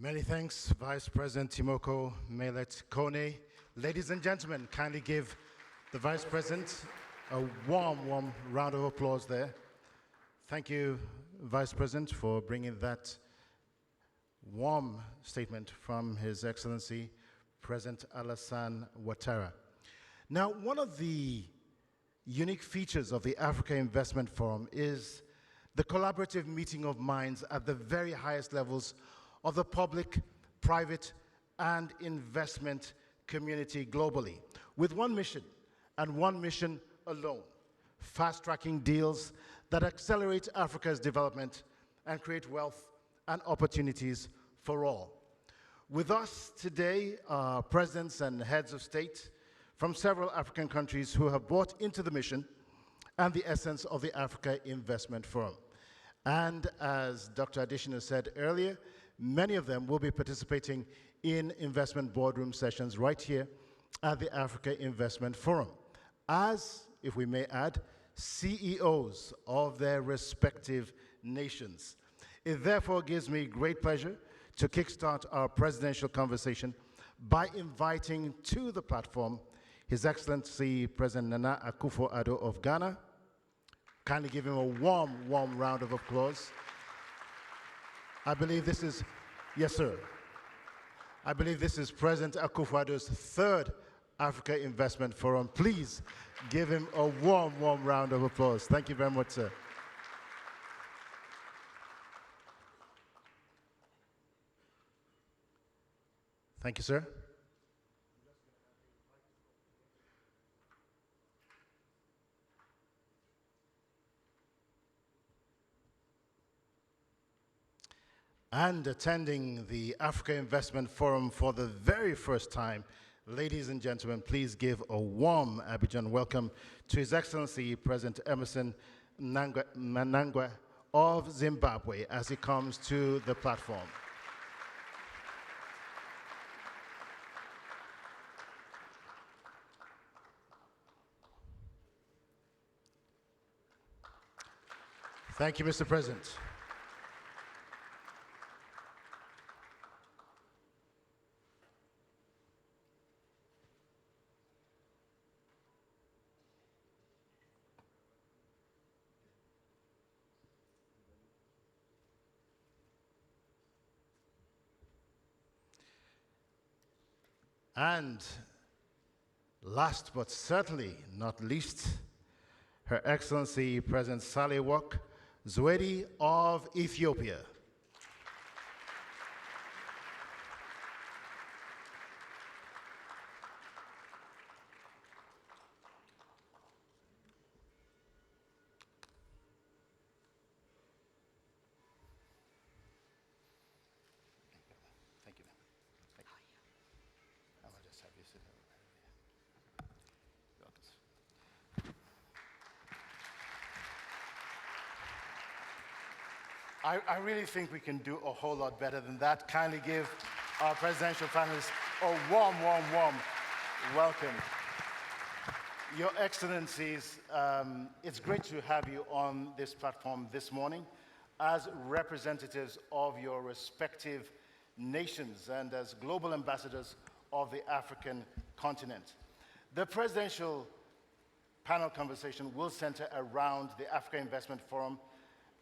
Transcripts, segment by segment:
Many thanks, Vice President Timoko Melet Kone. Ladies and gentlemen, kindly give the Vice President a warm round of applause there. Thank you, Vice President, for bringing that warm statement from His Excellency, President Alassane Ouattara. Now, one of the unique features of the Africa Investment Forum is the collaborative meeting of minds at the very highest levels of the public, private, and investment community globally, with one mission, and one mission alone: fast-tracking deals that accelerate Africa's development and create wealth and opportunities for all. With us today are presidents and heads of state from several African countries who have bought into the mission and the essence of the Africa Investment Forum. And as Dr. Adesina said earlier, many of them will be participating in investment boardroom sessions right here at the Africa Investment Forum, as, if we may add, CEOs of their respective nations. It therefore gives me great pleasure to kickstart our presidential conversation by inviting to the platform His Excellency President Nana Akufo-Addo of Ghana. Kindly give him a warm round of applause. I believe this is, yes sir, I believe this is President Akufo-Addo's third Africa Investment Forum. Please give him a warm round of applause. Thank you very much, sir. Thank you, sir. And attending the Africa Investment Forum for the very first time, ladies and gentlemen, please give a warm Abidjan welcome to His Excellency President Emerson Mnangagwa of Zimbabwe as he comes to the platform. Thank you, Mr. President. And last but certainly not least, Her Excellency President Sahle-Work Zewde of Ethiopia. Thank you. I'll just have you sit over there. I really think we can do a whole lot better than that. Kindly give our presidential panelists a warm welcome. Your Excellencies, it's great to have you on this platform this morning as representatives of your respective nations and as global ambassadors of the African continent. The presidential panel conversation will center around the Africa Investment Forum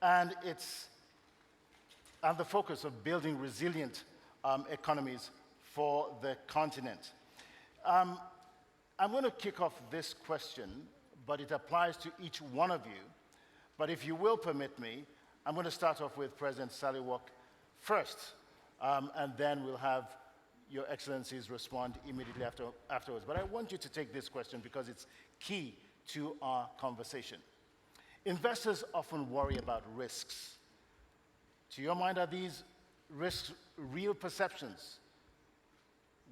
and the focus of building resilient economies for the continent. I'm going to kick off this question, but it applies to each one of you. But if you will permit me, I'm going to start off with President Sahle-Work first, and then we'll have your Excellencies respond immediately afterwards. But I want you to take this question because it's key to our conversation. Investors often worry about risks. To your mind, are these risks real perceptions?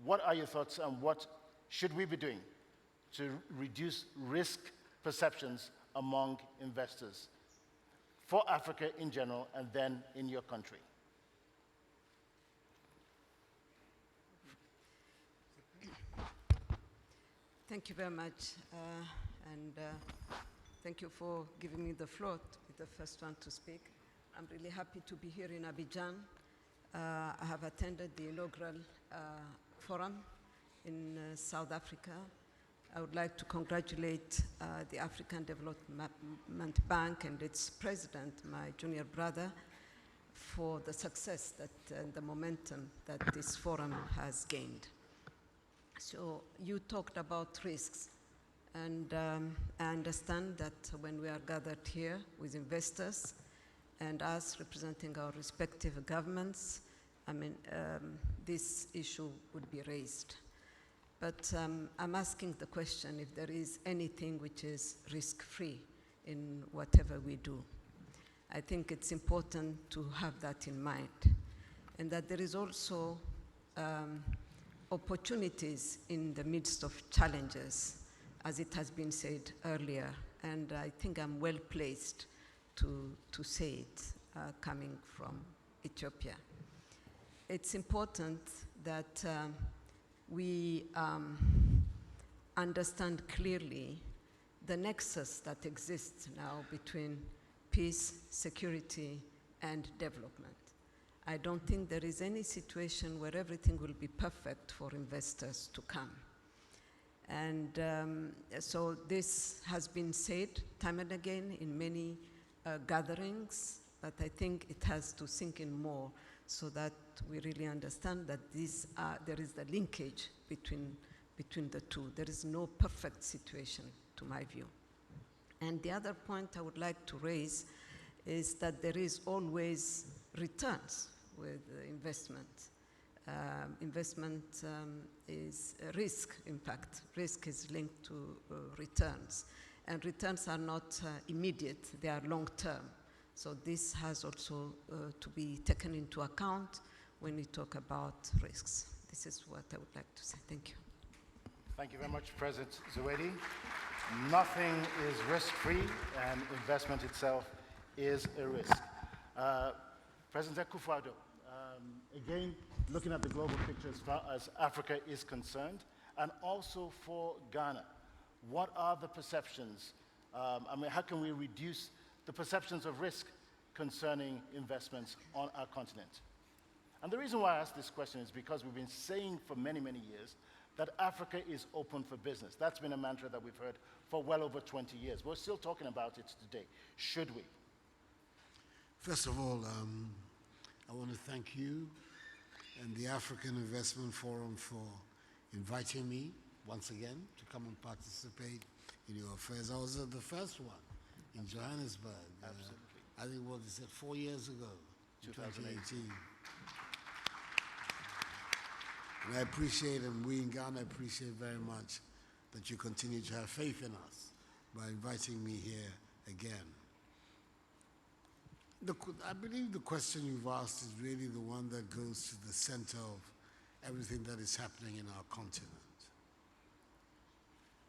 What are your thoughts on what should we be doing to reduce risk perceptions among investors for Africa in general and then in your country? Thank you very much, and thank you for giving me the floor to be the first one to speak. I'm really happy to be here in Abidjan. I have attended the inaugural forum in South Africa. I would like to congratulate the African Development Bank and its president, my junior brother, for the success and the momentum that this forum has gained. So you talked about risks, and I understand that when we are gathered here with investors and us representing our respective governments, this issue would be raised. But I'm asking the question if there is anything which is risk-free in whatever we do. I think it's important to have that in mind, and that there is also opportunities in the midst of challenges, as it has been said earlier, and I think I'm well placed to say it coming from Ethiopia. It's important that we understand clearly the nexus that exists now between peace, security, and development. I don't think there is any situation where everything will be perfect for investors to come. And so this has been said time and again in many gatherings, but I think it has to sink in more so that we really understand that there is the linkage between the two. There is no perfect situation, to my view. And the other point I would like to raise is that there is always returns with investment. Investment is risk, in fact. Risk is linked to returns. And returns are not immediate, they are long-term. So this has also to be taken into account when we talk about risks. This is what I would like to say. Thank you. Thank you very much, President Zewde. Nothing is risk-free, and investment itself is a risk. President Akufo-Addo, again, looking at the global picture as far as Africa is concerned, and also for Ghana, what are the perceptions? How can we reduce the perceptions of risk concerning investments on our continent? And the reason why I ask this question is because we've been saying for many, many years that Africa is open for business. That's been a mantra that we've heard for well over 20 years. We're still talking about it today. Should we? First of all, I want to thank you and the African Investment Forum for inviting me once again to come and participate in your affairs. I was at the first one in Johannesburg. Absolutely. I think, what is it, 4 years ago, 2018. And I appreciate, and we in Ghana appreciate very much that you continue to have faith in us by inviting me here again. I believe the question you've asked is really the one that goes to the center of everything that is happening in our continent.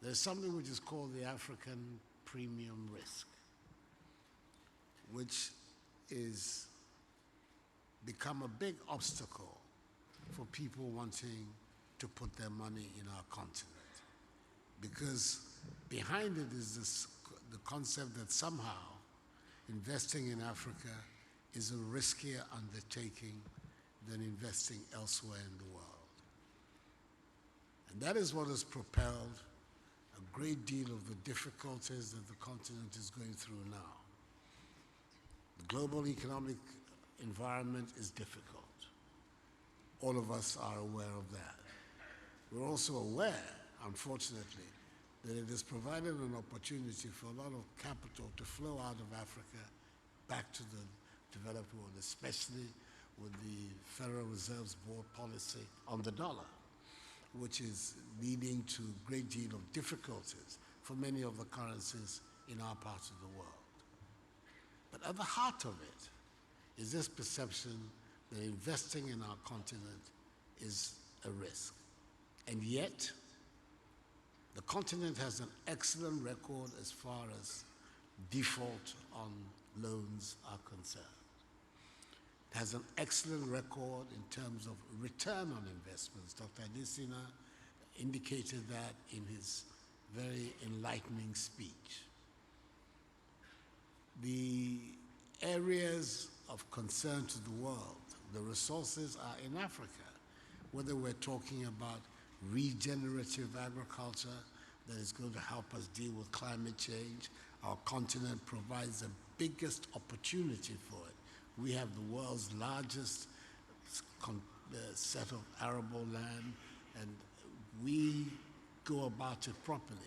There's something which is called the African premium risk, which is become a big obstacle for people wanting to put their money in our continent. Because behind it is the concept that somehow investing in Africa is a riskier undertaking than investing elsewhere in the world. And that is what has propelled a great deal of the difficulties that the continent is going through now. The global economic environment is difficult. All of us are aware of that. We're also aware, unfortunately, that it has provided an opportunity for a lot of capital to flow out of Africa back to the developed world, especially with the Federal Reserve's board policy on the dollar, which is leading to a great deal of difficulties for many of the currencies in our part of the world. But at the heart of it is this perception that investing in our continent is a risk. And yet, the continent has an excellent record as far as default on loans are concerned. It has an excellent record in terms of return on investments. Dr. Adesina indicated that in his very enlightening speech. The areas of concern to the world The resources are in Africa. Whether we're talking about regenerative agriculture that is going to help us deal with climate change, our continent provides the biggest opportunity for it. We have the world's largest set of arable land, and we go about it properly.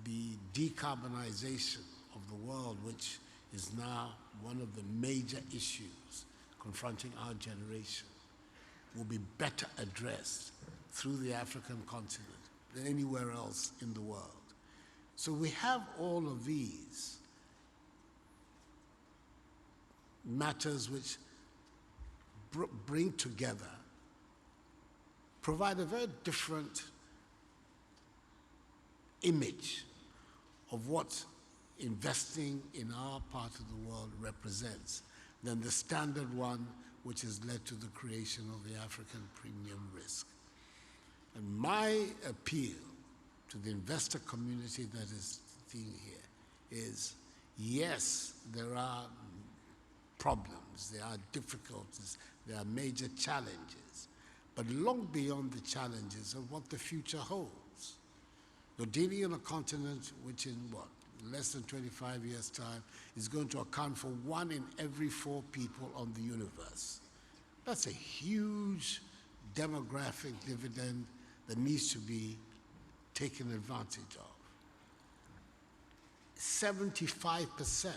The decarbonization of the world, which is now one of the major issues confronting our generation, will be better addressed through the African continent than anywhere else in the world. So we have all of these matters which bring together, provide a very different image of what investing in our part of the world represents than the standard one which has led to the creation of the African premium risk. And my appeal to the investor community that is sitting here is, yes, there are problems, there are difficulties, there are major challenges, but long beyond the challenges of what the future holds. You're dealing in a continent which in less than 25 years' time is going to account for 1 in every 4 people on the universe. That's a huge demographic dividend that needs to be taken advantage of. 75%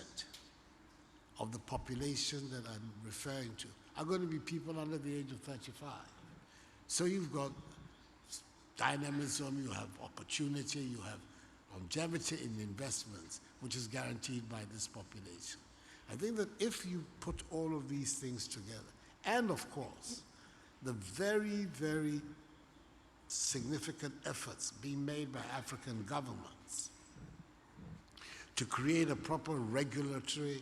of the population that I'm referring to are going to be people under the age of 35. So you've got dynamism, you have opportunity, you have longevity in investments, which is guaranteed by this population. I think that if you put all of these things together, and of course, the very, very significant efforts being made by African governments to create a proper regulatory,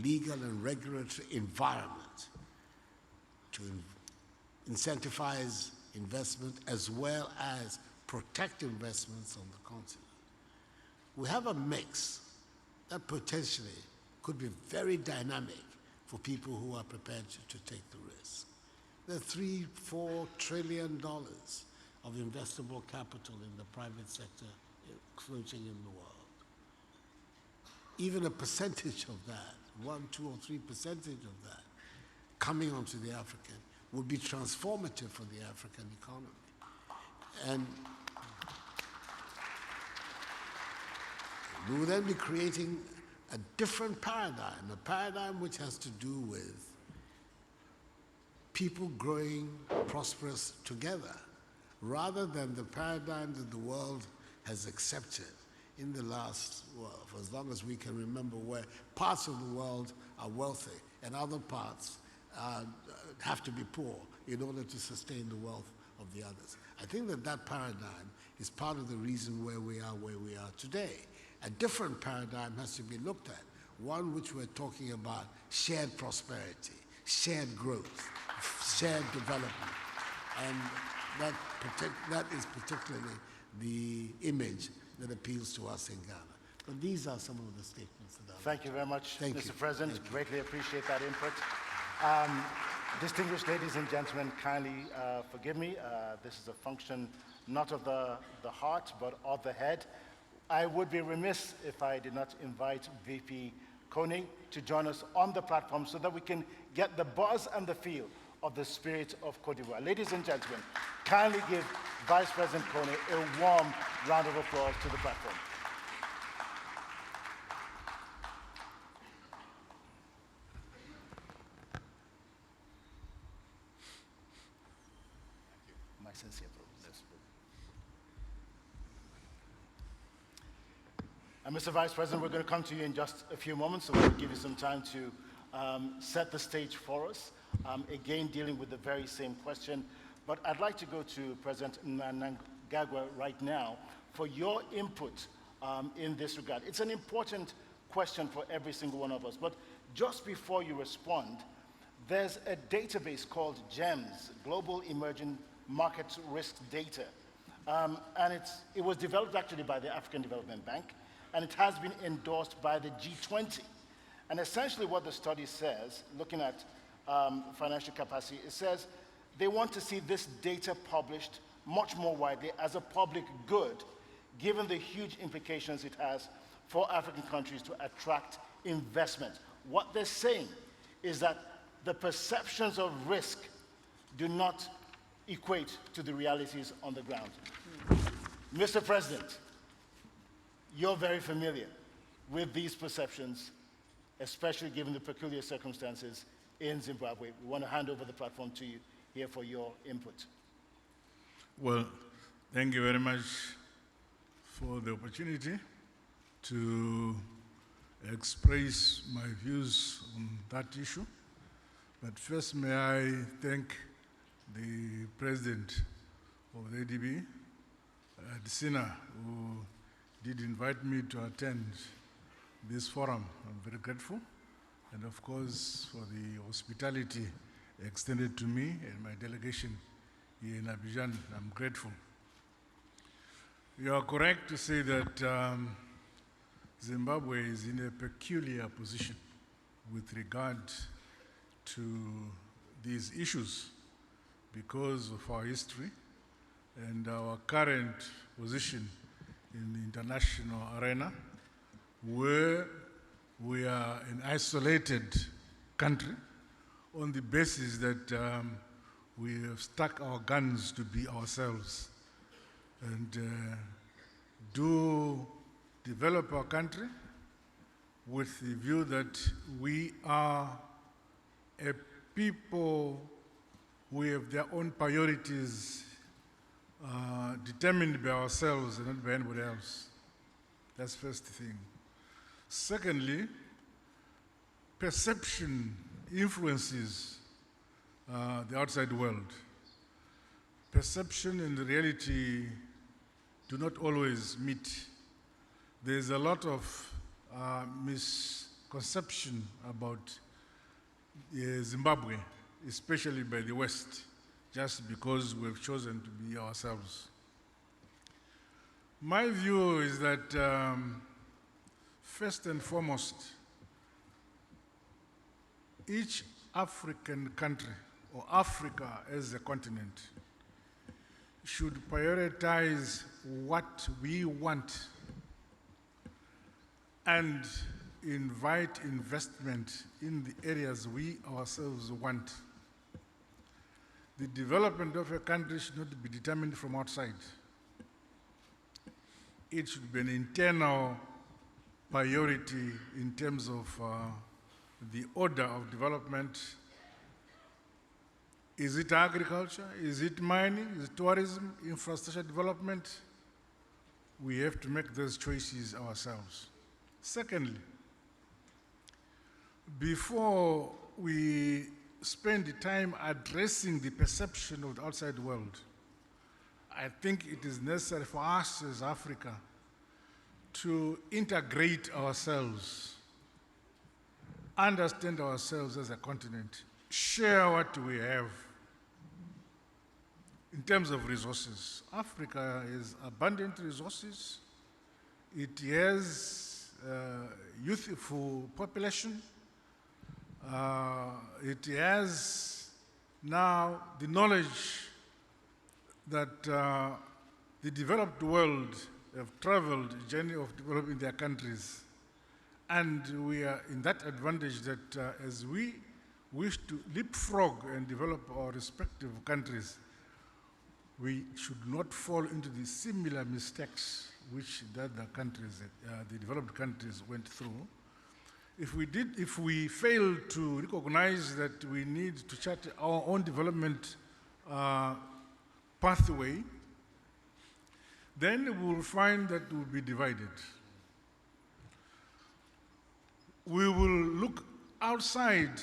legal and regulatory environment to incentivize investment as well as protect investments on the continent. We have a mix that potentially could be very dynamic for people who are prepared to take the risk. There are $3-4 trillion of investable capital in the private sector floating in the world. Even a percentage of that, 1, 2, or 3% of that, coming onto the African would be transformative for the African economy. And we will then be creating a different paradigm, a paradigm which has to do with people growing prosperous together, rather than the paradigm that the world has accepted in the last, for as long as we can remember, where parts of the world are wealthy and other parts have to be poor in order to sustain the wealth of the others. I think that that paradigm is part of the reason where we are today. A different paradigm has to be looked at, one which we're talking about shared prosperity, shared growth, shared development. And that is particularly the image that appeals to us in Ghana. But these are some of the statements that Thank you very much, Mr. President. Greatly appreciate that input. Distinguished ladies and gentlemen, kindly forgive me. This is a function not of the heart, but of the head. I would be remiss if I did not invite VP Kone to join us on the platform so that we can get the buzz and the feel of the spirit of Cote d'Ivoire. Ladies and gentlemen, kindly give Vice President Kone a warm round of applause to the platform. My sincere applause. And Mr. Vice President, we're going to come to you in just a few moments, so we'll give you some time to set the stage for us. Again, dealing with the very same question, but I'd like to go to President Mnangagwa right now for your input in this regard. It's an important question for every single one of us, but just before you respond, there's a database called GEMS, Global Emerging Markets Risk Data, and it was developed actually by the African Development Bank, and it has been endorsed by the G20. And essentially what the study says, looking at financial capacity. It says they want to see this data published much more widely as a public good, given the huge implications it has for African countries to attract investment. What they're saying is that the perceptions of risk do not equate to the realities on the ground. Mr. President, you're very familiar with these perceptions, especially given the peculiar circumstances in Zimbabwe. We want to hand over the platform to you here for your input. Well, thank you very much for the opportunity to express my views on that issue. But first, may I thank the President of the AfDB, Sina, who did invite me to attend this forum. I'm very grateful. And of course, for the hospitality extended to me and my delegation here in Abidjan, I'm grateful. You are correct to say that Zimbabwe is in a peculiar position with regard to these issues because of our history and our current position in the international arena, where we are an isolated country on the basis that we have stuck our guns to be ourselves and do develop our country with the view that we are a people who have their own priorities determined by ourselves and not by anybody else. That's the first thing. Secondly, perception influences the outside world. Perception and reality do not always meet. There's a lot of misconception about Zimbabwe, especially by the West, just because we've chosen to be ourselves. My view is that first and foremost, each African country, or Africa as a continent, should prioritize what we want and invite investment in the areas we ourselves want. The development of a country should not be determined from outside. It should be an internal priority in terms of the order of development. Is it agriculture? Is it mining? Is it tourism? Infrastructure development? We have to make those choices ourselves. Secondly, before we spend the time addressing the perception of the outside world, I think it is necessary for us as Africa to integrate ourselves, understand ourselves as a continent, share what we have in terms of resources. Africa has abundant resources. It has youthful population. It has now the knowledge that the developed world have traveled a journey of developing their countries. And we are in that advantage that as we wish to leapfrog and develop our respective countries, we should not fall into the similar mistakes which the other countries, the developed countries went through. If we fail to recognize that we need to chart our own development pathway, then we will find that we will be divided. We will look outside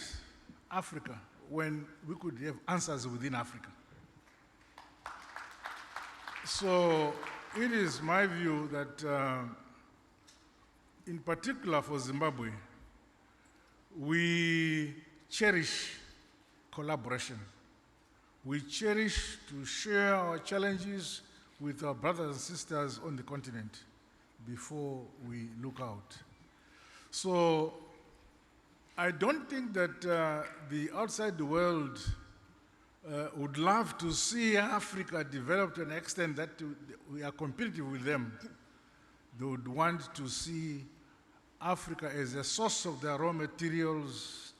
Africa when we could have answers within Africa. So it is my view that in particular for Zimbabwe, we cherish collaboration. We cherish to share our challenges with our brothers and sisters on the continent before we look out. So I don't think that the outside world would love to see Africa develop to an extent that we are competitive with them. They would want to see Africa as a source of their raw materials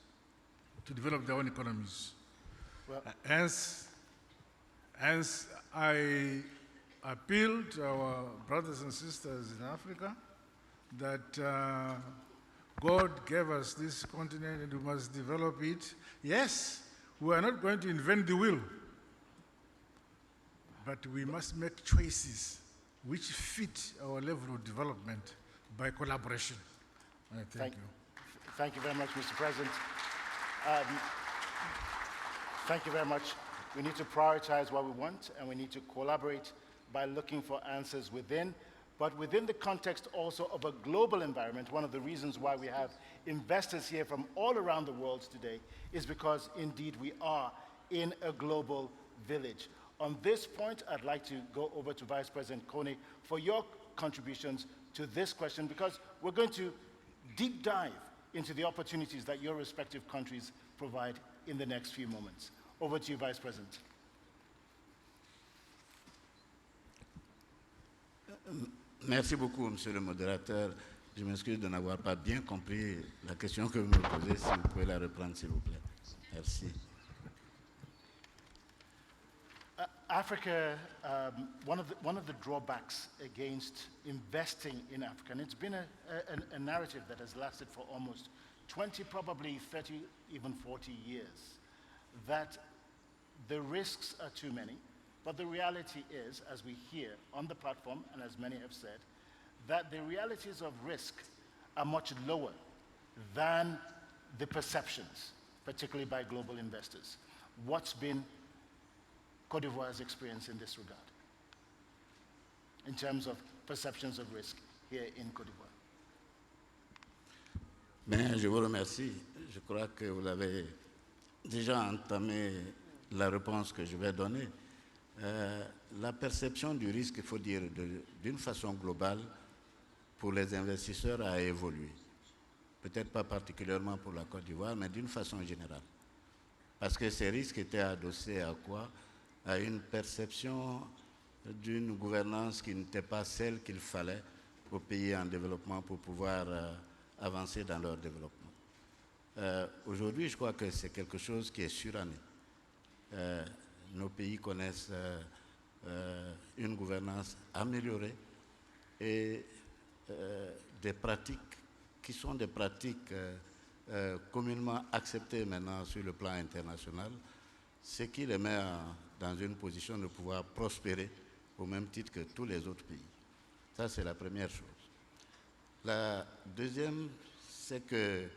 to develop their own economies. Well, Hence, I appeal to our brothers and sisters in Africa that God gave us this continent and we must develop it. Yes, we are not going to invent the wheel, but we must make choices which fit our level of development by collaboration. Thank you. Thank you very much, Mr. President. Thank you very much. We need to prioritize what we want, and we need to collaborate by looking for answers within, but within the context also of a global environment. One of the reasons why we have investors here from all around the world today is because indeed we are in a global village. On this point, I'd like to go over to Vice President Kone for your contributions to this question, because we're going to deep dive into the opportunities that your respective countries provide in the next few moments. Over to you, Vice President. Merci beaucoup, Monsieur le modérateur. Je m'excuse de n'avoir pas bien compris la question que vous me posez. Si vous pouvez la reprendre, s'il vous plaît. Merci. Africa, one of the drawbacks against investing in Africa, and it's been a narrative that has lasted for almost 20, probably 30, even 40 years, that the risks are too many. But the reality is, as we hear on the platform, and as many have said, that the realities of risk are much lower than the perceptions, particularly by global investors. What's been Côte d'Ivoire's experience in this regard, in terms of perceptions of risk here in Côte d'Ivoire? Bien, je vous remercie. Je crois que vous avez déjà entamé la réponse que je vais donner. La perception du risque, il faut dire, d'une façon globale, pour les investisseurs a évolué. Peut-être pas particulièrement pour la Côte d'Ivoire, mais d'une façon générale. Parce que ces risques étaient adossés à quoi? À une perception d'une gouvernance qui n'était pas celle qu'il fallait aux pays en développement pour pouvoir avancer dans leur développement. Aujourd'hui, je crois que c'est quelque chose qui est suranné. Nos pays connaissent une gouvernance améliorée et des pratiques qui sont des pratiques communément acceptées maintenant sur le plan international, ce qui les met dans une position de pouvoir prospérer au même titre que tous les autres pays. Ça, c'est la première chose. La deuxième, c'est que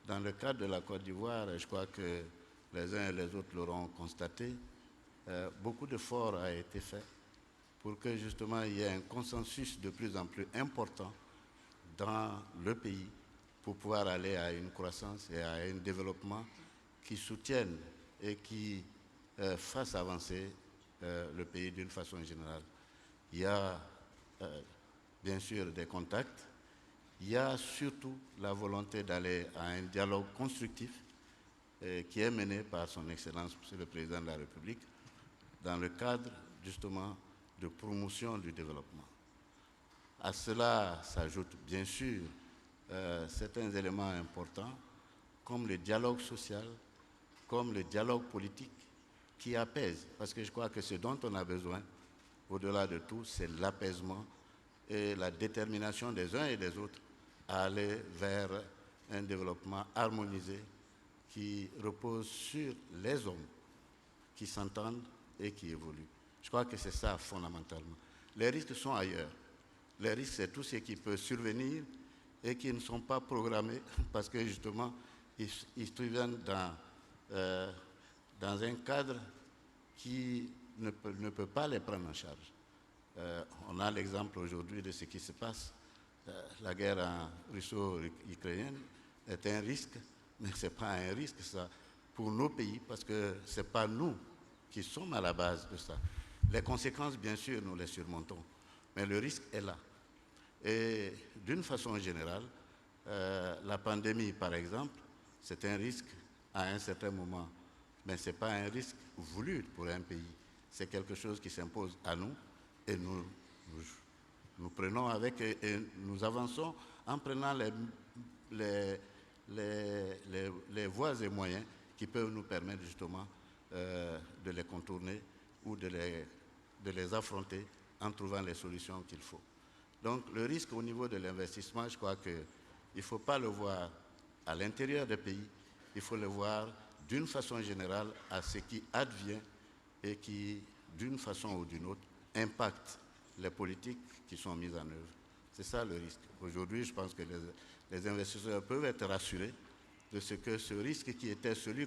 dans le cadre de la Côte d'Ivoire, je crois que les uns et les autres l'auront constaté, beaucoup d'efforts a été fait pour que justement il y ait un consensus de plus en plus important dans le pays pour pouvoir aller à une croissance et à un développement qui soutiennent et qui fassent avancer le pays d'une façon générale. Il y a bien sûr des contacts, il y a surtout la volonté d'aller à un dialogue constructif qui est mené par son Excellence, Monsieur le Président de la République, dans le cadre justement de promotion du développement. À cela s'ajoutent bien sûr certains éléments importants comme le dialogue social, comme le dialogue politique qui apaise, parce que je crois que ce dont on a besoin, au-delà de tout, c'est l'apaisement et la détermination des uns et des autres à aller vers un développement harmonisé qui repose sur les hommes qui s'entendent et qui évoluent. Je crois que c'est ça fondamentalement. Les risques sont ailleurs. Les risques, c'est tout ce qui peut survenir et qui ne sont pas programmés parce que justement, ils se viennent dans un cadre qui ne peut pas les prendre en charge. On a l'exemple aujourd'hui de ce qui se passe. La guerre russo-ukrainienne est un risque, mais ce n'est pas un risque ça, pour nos pays, parce que ce n'est pas nous qui sommes à la base de ça. Les conséquences, bien sûr, nous les surmontons, mais le risque est là. Et d'une façon générale, la pandémie, par exemple, C'est un risque à un certain moment, mais ce n'est pas un risque voulu pour un pays. C'est quelque chose qui s'impose à nous et nous prenons avec et nous avançons en prenant les voies et moyens qui peuvent nous permettre justement de les contourner ou de les affronter en trouvant les solutions qu'il faut. Donc le risque au niveau de l'investissement, je crois qu'il ne faut pas le voir à l'intérieur des pays, il faut le voir d'une façon générale à ce qui advient et qui, d'une façon ou d'une autre, impacte les politiques qui sont mises en œuvre. C'est ça le risque. Aujourd'hui, je pense que les investisseurs peuvent être rassurés de ce que ce risque qui était celui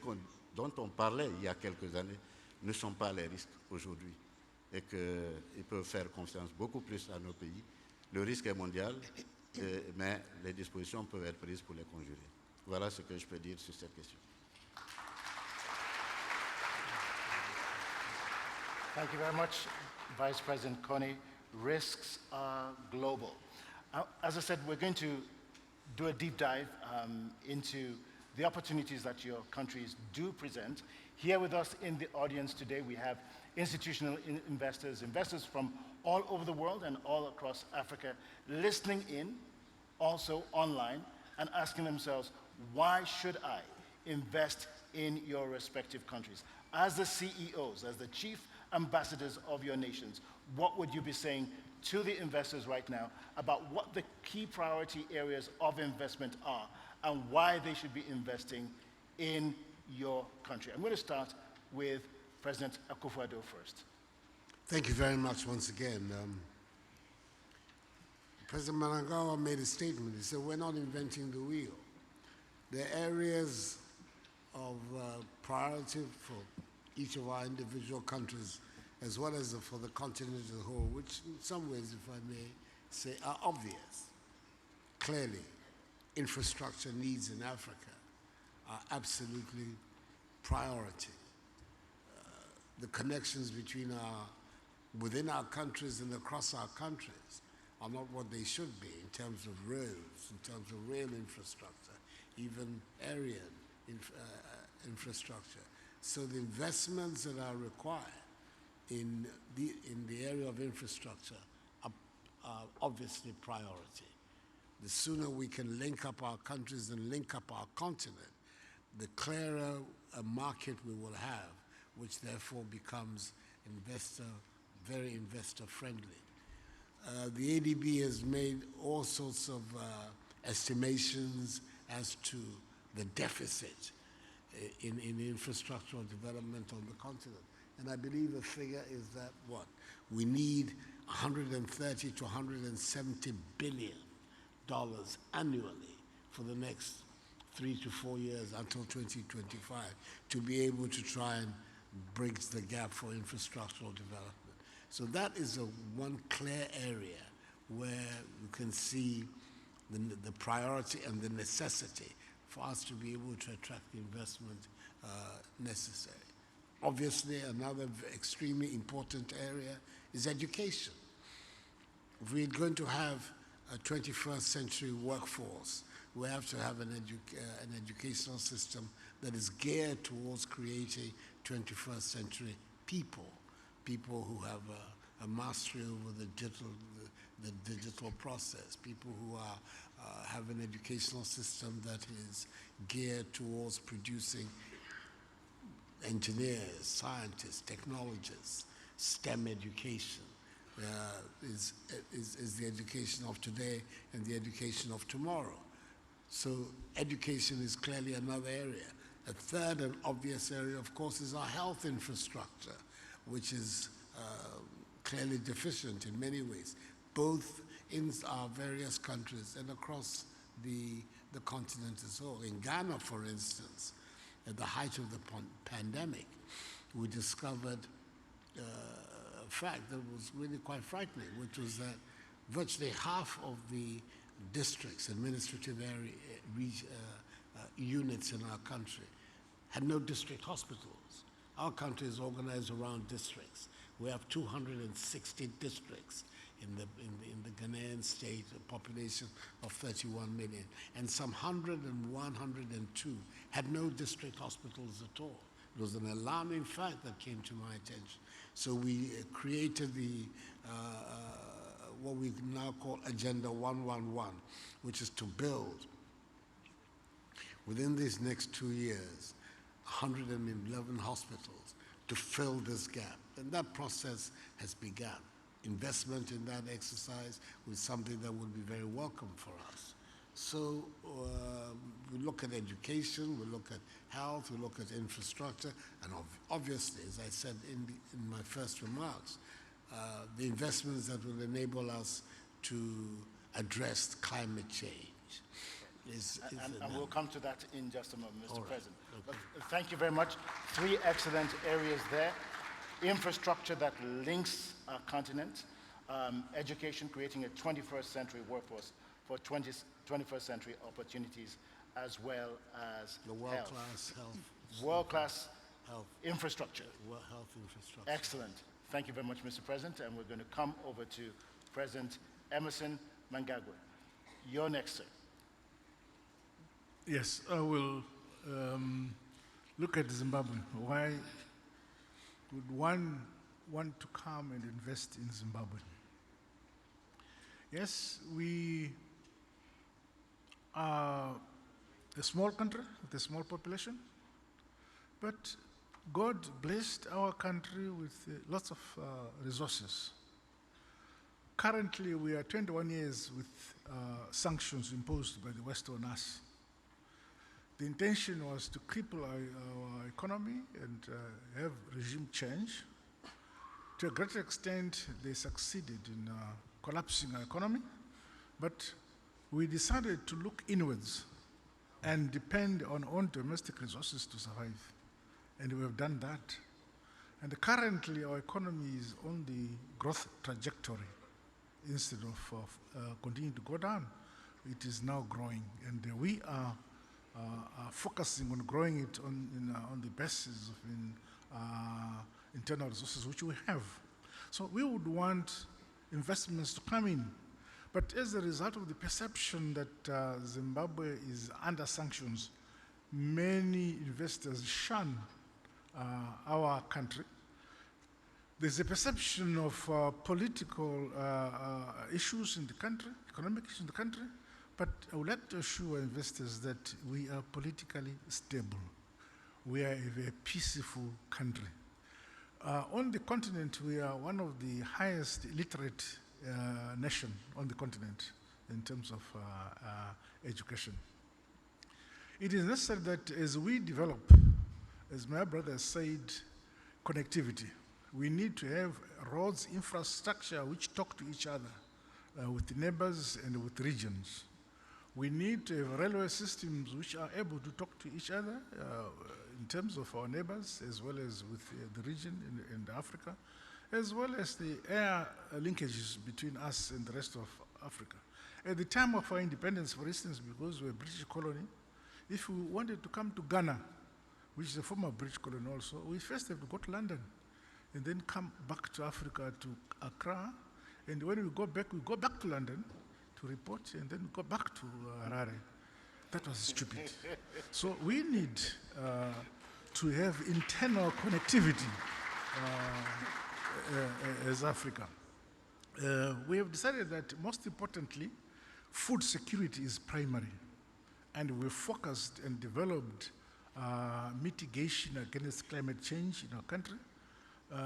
dont on parlait il y a quelques années ne sont pas les risques aujourd'hui et qu'ils peuvent faire confiance beaucoup plus à nos pays. Le risque est mondial, mais les dispositions peuvent être prises pour les conjurer. Voilà ce que je peux dire sur cette question. Thank you very much, Vice President Kone. Risks are global. As I said, we're going to do a deep dive into the opportunities that your countries do present. Here with us in the audience today, we have institutional investors, investors from all over the world and all across Africa, listening in, also online, and asking themselves, why should I invest in your respective countries? As the CEOs, as the chief ambassadors of your nations, what would you be saying to the investors right now about what the key priority areas of investment are and why they should be investing in your country? I'm going to start with President Akufo-Addo first. Thank you very much once again. President Mnangagwa made a statement. He said, we're not inventing the wheel. There are areas of priority for each of our individual countries, as well as for the continent as a whole, which in some ways, if I may say, are obvious. Clearly, infrastructure needs in Africa are absolutely priority. The connections within our countries and across our countries are not what they should be in terms of roads, in terms of rail infrastructure, even aerial infrastructure. So the investments that are required in the area of infrastructure are obviously priority. The sooner we can link up our countries and link up our continent, the clearer a market we will have, which therefore becomes very investor-friendly. The ADB has made all sorts of estimations as to the deficit in infrastructural development on the continent. And I believe the figure is that we need $130 to $170 billion annually for the next 3 to 4 years until 2025 to be able to try and bridge the gap for infrastructural development. So that is one clear area where you can see the priority and the necessity for us to be able to attract the investment necessary. Obviously, another extremely important area is education. If we're going to have a 21st century workforce, we have to have an educational system that is geared towards creating 21st century people who have a mastery over the digital process, people who have an educational system that is geared towards producing engineers, scientists, technologists. STEM education is the education of today and the education of tomorrow. So education is clearly another area. A third and obvious area, of course, is our health infrastructure, which is clearly deficient in many ways, both in our various countries and across the continent as well. In Ghana, for instance, at the height of the pandemic, we discovered a fact that was really quite frightening, which was that virtually half of the districts, administrative units in our country had no district hospitals. Our country is organized around districts. We have 260 districts in the Ghanaian state, a population of 31 million. And some 102 had no district hospitals at all. It was an alarming fact that came to my attention. So we created what we now call Agenda 111, which is to build, within these next 2 years, 111 hospitals to fill this gap. And that process has begun. Investment in that exercise was something that would be very welcome for us. So we look at education, we look at health, we look at infrastructure, and obviously, as I said in my first remarks, the investments that will enable us to address climate change. And we'll come to that in just a moment, Mr. All right. President. Okay. But thank you very much. 3 excellent areas there. Infrastructure that links our continent, education, creating a 21st century workforce for 21st century opportunities, as well as The world-class health. World-class Health. infrastructure. Health infrastructure. Excellent. Thank you very much, Mr. President. And we're going to come over to President Emerson Mnangagwa. You're next, sir. Yes, I will look at Zimbabwe. Why would one want to come and invest in Zimbabwe? Yes, we are a small country with a small population, but God blessed our country with lots of resources. Currently, we are 21 years with sanctions imposed by the West on us. The intention was to cripple our economy and have regime change. To a great extent, they succeeded in collapsing our economy, but we decided to look inwards and depend on own domestic resources to survive. And we have done that. And currently, our economy is on the growth trajectory. Instead of continuing to go down, it is now growing. And we are focusing on growing it on the basis of internal resources which we have. So we would want investments to come in. But as a result of the perception that Zimbabwe is under sanctions, many investors shun our country. There's a perception of political issues in the country, economic issues in the country, but I would like to assure investors that we are politically stable. We are a very peaceful country. On the continent, we are one of the highest literate nation on the continent in terms of education. It is necessary that as we develop, as my brother said, connectivity, we need to have roads, infrastructure which talk to each other with neighbors and with regions. We need to have railway systems which are able to talk to each other in terms of our neighbors, as well as with the region in Africa, as well as the air linkages between us and the rest of Africa. At the time of our independence, for instance, because we're a British colony, if we wanted to come to Ghana, which is a former British colony also, we first have to go to London and then come back to Africa, to Accra. And when we go back to London to report, and then go back to Harare. That was stupid. So we need to have internal connectivity as Africa. We have decided that most importantly, food security is primary. And we focused and developed mitigation against climate change in our country.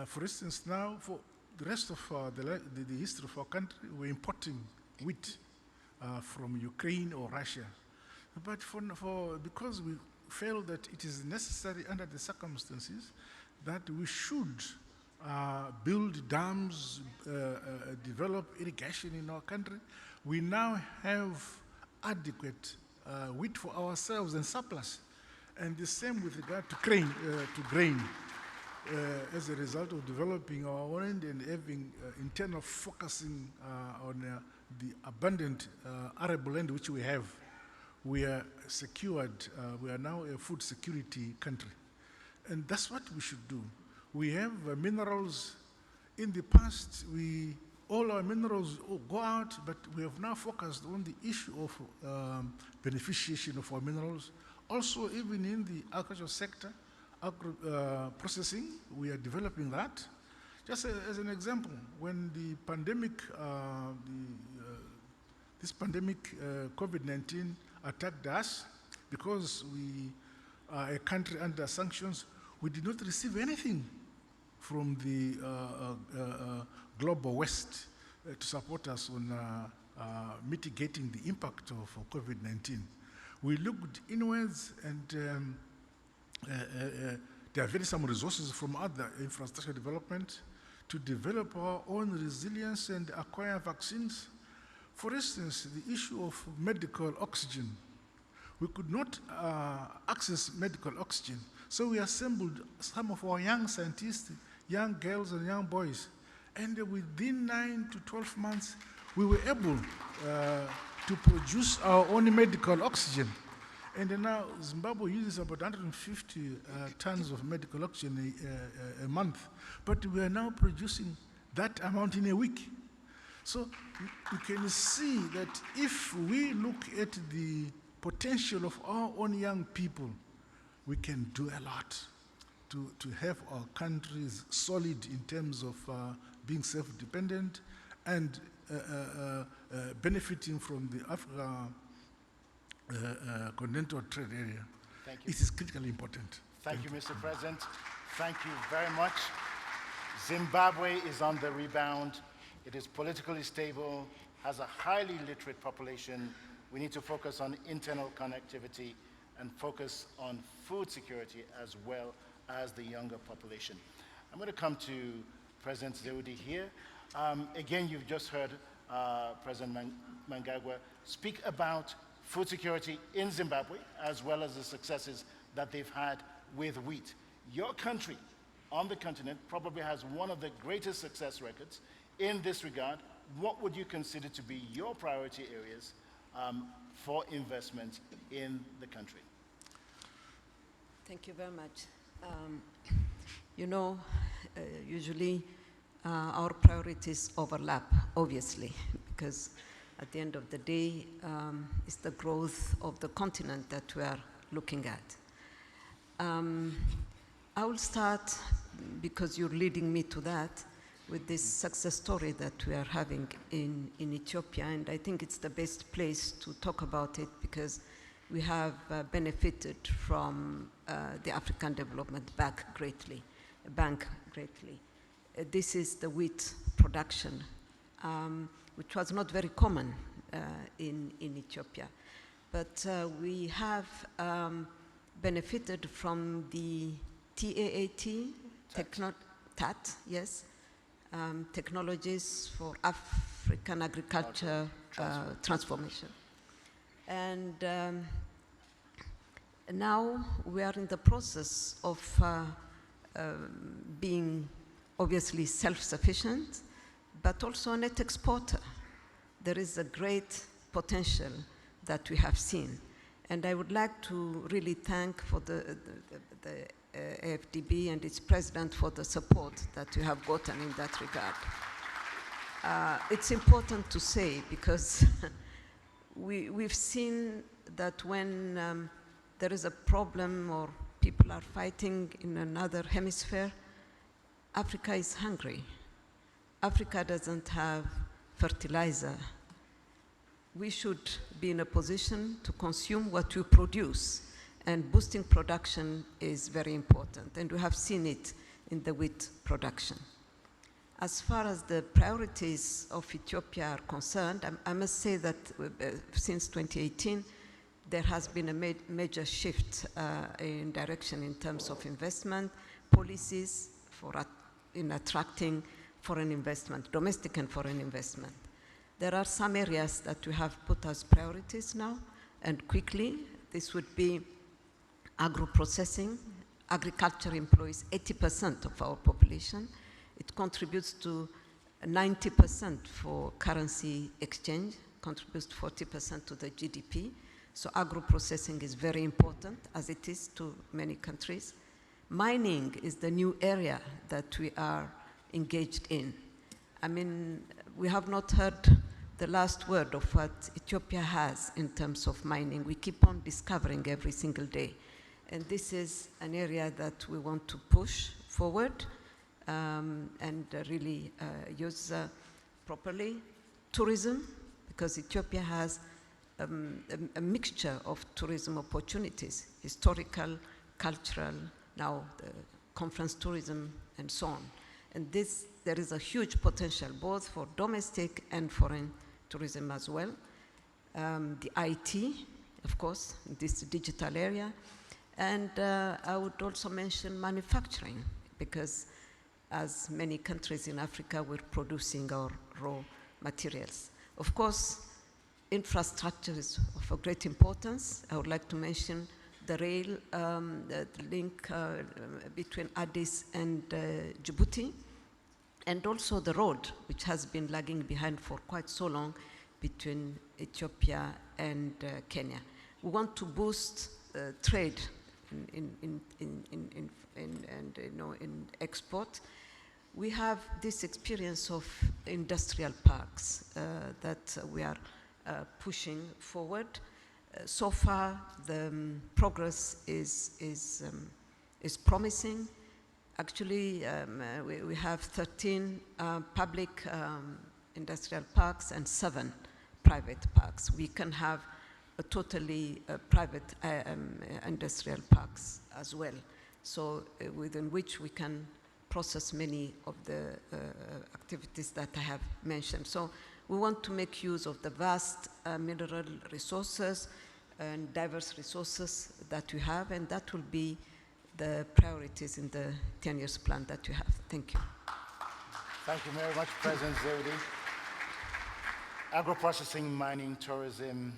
For instance, now for the rest of the history of our country, we're importing wheat from Ukraine or Russia. But because we felt that it is necessary under the circumstances that we should build dams, develop irrigation in our country, we now have adequate wheat for ourselves and surplus. And the same with regard to grain. As a result of developing our land and having internal focusing on the abundant arable land which we have, we are secured, we are now a food security country. And that's what we should do. We have minerals. In the past, we all our minerals go out, but we have now focused on the issue of beneficiation of our minerals. Also, even in the agricultural sector, processing, we are developing that. Just as an example, when the pandemic, this pandemic, COVID-19 attacked us, because we are a country under sanctions, we did not receive anything from the global West to support us on mitigating the impact of COVID-19. We looked inwards, and there are some resources from other infrastructure development to develop our own resilience and acquire vaccines. For instance, the issue of medical oxygen. We could not access medical oxygen, so we assembled some of our young scientists, young girls and young boys, and within 9 to 12 months, we were able to produce our own medical oxygen. And now Zimbabwe uses about 150 tons of medical oxygen a month, but we are now producing that amount in a week. So you can see that if we look at the potential of our own young people, we can do a lot to have our countries solid in terms of being self-dependent and benefiting from the Africa continental trade area. Thank you. It is critically important. Thank you, Mr. President. Thank you very much. Zimbabwe is on the rebound. It is politically stable, has a highly literate population. We need to focus on internal connectivity and focus on food security as well as the younger population. I'm going to come to President Zewde here. Again, you've just heard President Mnangagwa speak about food security in Zimbabwe, as well as the successes that they've had with wheat. Your country on the continent probably has one of the greatest success records in this regard. What would you consider to be your priority areas for investment in the country? Thank you very much. You know, usually our priorities overlap, obviously, because at the end of the day, it's the growth of the continent that we are looking at. I will start, because you're leading me to that, with this success story that we are having in Ethiopia, and I think it's the best place to talk about it because we have benefited from the African Development Bank greatly. This is the wheat production, which was not very common in Ethiopia. But we have benefited from the TAAT, TAT, yes, technologies for African agriculture transformation. And now we are in the process of being obviously self-sufficient, but also a net exporter. There is a great potential that we have seen. And I would like to really thank for the AfDB and its president for the support that you have gotten in that regard. It's important to say because we've seen that when there is a problem or people are fighting in another hemisphere, Africa is hungry. Africa doesn't have fertilizer. We should be in a position to consume what we produce, and boosting production is very important, and we have seen it in the wheat production. As far as the priorities of Ethiopia are concerned, I must say that since 2018, there has been a major shift in direction in terms of investment, policies in attracting foreign investment, domestic and foreign investment. There are some areas that we have put as priorities now, and quickly. This would be agro-processing. Agriculture employs 80% of our population. It contributes to 90% for currency exchange, contributes to 40% to the GDP. So agro-processing is very important, as it is to many countries. Mining is the new area that we are engaged in. I mean, we have not heard the last word of what Ethiopia has in terms of mining. We keep on discovering every single day. And this is an area that we want to push forward and really use properly. Tourism, because Ethiopia has a mixture of tourism opportunities, historical, cultural, now conference tourism, and so on. And there is a huge potential both for domestic and foreign tourism as well. The IT, of course, in this digital area. And I would also mention manufacturing, because as many countries in Africa, we're producing our raw materials. Of course, infrastructure is of great importance. I would like to mention the rail, the link between Addis and Djibouti, and also the road, which has been lagging behind for quite so long between Ethiopia and Kenya. We want to boost trade in export. We have this experience of industrial parks that we are pushing forward. So far, the progress is promising. Actually, we have 13 public industrial parks and 7 private parks. We can have a totally private industrial parks as well, so within which we can process many of the activities that I have mentioned. So we want to make use of the vast mineral resources and diverse resources that we have, and that will be the priorities in the 10 years plan that we have. Thank you. Thank you very much, President Zewde. Agro-processing, mining, tourism,